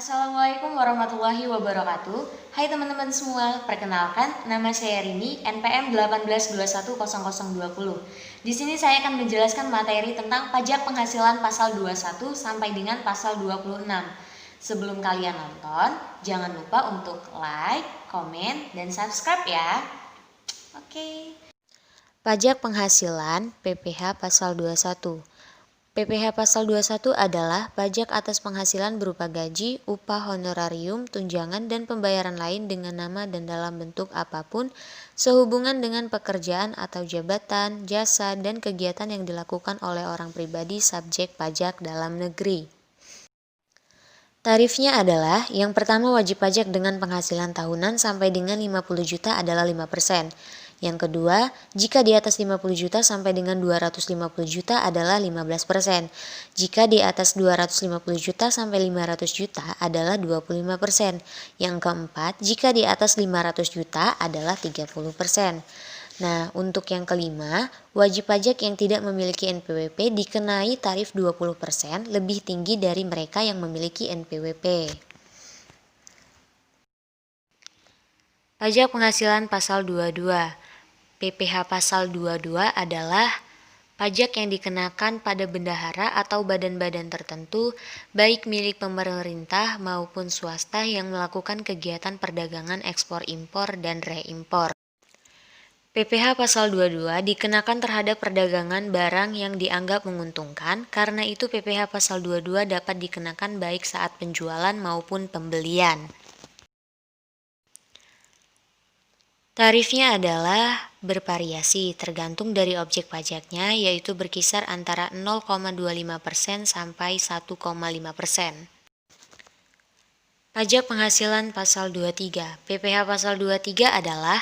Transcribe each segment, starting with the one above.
Assalamualaikum warahmatullahi wabarakatuh. Hai teman-teman semua, perkenalkan nama saya Rini, NPM 18210020. Di sini saya akan menjelaskan materi tentang pajak penghasilan pasal 21 sampai dengan pasal 26. Sebelum kalian nonton, jangan lupa untuk like, komen, dan subscribe ya. Oke. Pajak penghasilan PPh pasal 21. PPh pasal 21 adalah pajak atas penghasilan berupa gaji, upah, honorarium, tunjangan, dan pembayaran lain dengan nama dan dalam bentuk apapun sehubungan dengan pekerjaan atau jabatan, jasa, dan kegiatan yang dilakukan oleh orang pribadi subjek pajak dalam negeri. Tarifnya adalah, yang pertama wajib pajak dengan penghasilan tahunan sampai dengan 50 juta adalah 5%. Yang kedua, jika di atas 50 juta sampai dengan 250 juta adalah 15%. Jika di atas 250 juta sampai 500 juta adalah 25%. Yang keempat, jika di atas 500 juta adalah 30%. Nah, untuk yang kelima, wajib pajak yang tidak memiliki NPWP dikenai tarif 20% lebih tinggi dari mereka yang memiliki NPWP. Pajak penghasilan pasal 22. PPh pasal 22 adalah pajak yang dikenakan pada bendahara atau badan-badan tertentu, baik milik pemerintah maupun swasta yang melakukan kegiatan perdagangan ekspor-impor dan reimpor. PPh pasal 22 dikenakan terhadap perdagangan barang yang dianggap menguntungkan, karena itu PPh pasal 22 dapat dikenakan baik saat penjualan maupun pembelian. Tarifnya adalah bervariasi tergantung dari objek pajaknya, yaitu berkisar antara 0,25% sampai 1,5%. Pajak penghasilan pasal 23. PPh pasal 23 adalah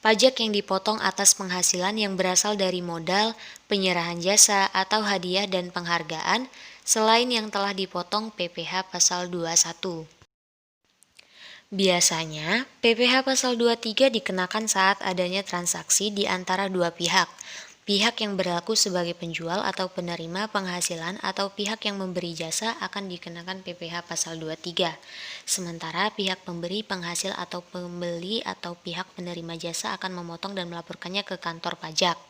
pajak yang dipotong atas penghasilan yang berasal dari modal, penyerahan jasa, atau hadiah dan penghargaan, selain yang telah dipotong PPh pasal 21. Biasanya, PPh pasal 23 dikenakan saat adanya transaksi di antara dua pihak yang berlaku sebagai penjual atau penerima penghasilan atau pihak yang memberi jasa akan dikenakan PPh pasal 23. Sementara pihak pemberi penghasil atau pembeli atau pihak penerima jasa akan memotong dan melaporkannya ke kantor pajak.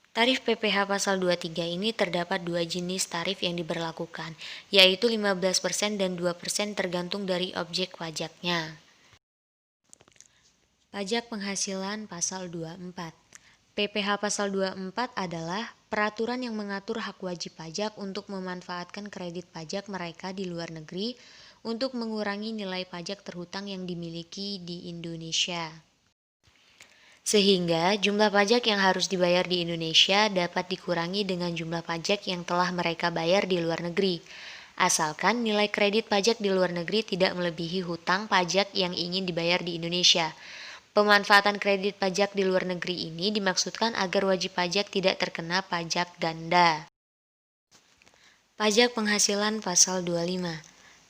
Tarif PPh pasal 23 ini terdapat dua jenis tarif yang diberlakukan, yaitu 15% dan 2% tergantung dari objek pajaknya. Pajak penghasilan pasal 24. PPh pasal 24 adalah peraturan yang mengatur hak wajib pajak untuk memanfaatkan kredit pajak mereka di luar negeri untuk mengurangi nilai pajak terhutang yang dimiliki di Indonesia. Sehingga jumlah pajak yang harus dibayar di Indonesia dapat dikurangi dengan jumlah pajak yang telah mereka bayar di luar negeri, asalkan nilai kredit pajak di luar negeri tidak melebihi hutang pajak yang ingin dibayar di Indonesia. Pemanfaatan kredit pajak di luar negeri ini dimaksudkan agar wajib pajak tidak terkena pajak ganda. Pajak penghasilan pasal 25.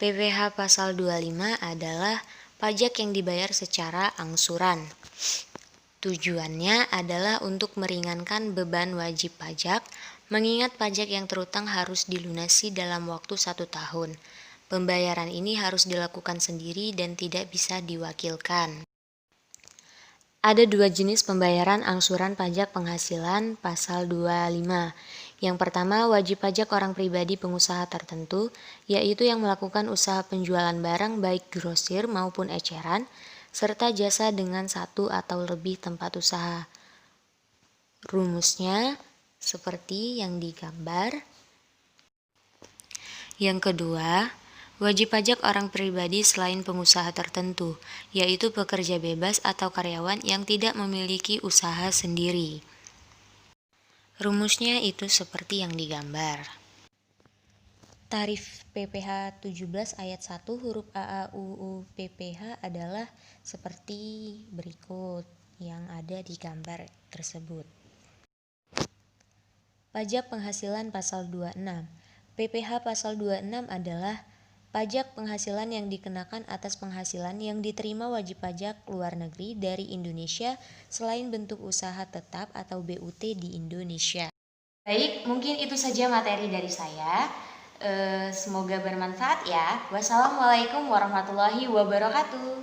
PPh pasal 25 adalah pajak yang dibayar secara angsuran. Tujuannya adalah untuk meringankan beban wajib pajak, mengingat pajak yang terutang harus dilunasi dalam waktu 1 tahun. Pembayaran ini harus dilakukan sendiri dan tidak bisa diwakilkan. Ada dua jenis pembayaran angsuran pajak penghasilan pasal 25. Yang pertama, wajib pajak orang pribadi pengusaha tertentu, yaitu yang melakukan usaha penjualan barang baik grosir maupun eceran, serta jasa dengan satu atau lebih tempat usaha. Rumusnya seperti yang digambar. Yang kedua, wajib pajak orang pribadi selain pengusaha tertentu, yaitu pekerja bebas atau karyawan yang tidak memiliki usaha sendiri. Rumusnya itu seperti yang digambar. Tarif PPh 17 ayat 1 huruf A, A, U, PPh adalah seperti berikut yang ada di gambar tersebut. Pajak penghasilan pasal 26. PPh pasal 26 adalah pajak penghasilan yang dikenakan atas penghasilan yang diterima wajib pajak luar negeri dari Indonesia selain bentuk usaha tetap atau BUT di Indonesia. Baik, mungkin itu saja materi dari saya. Semoga bermanfaat ya. Wassalamualaikum warahmatullahi wabarakatuh.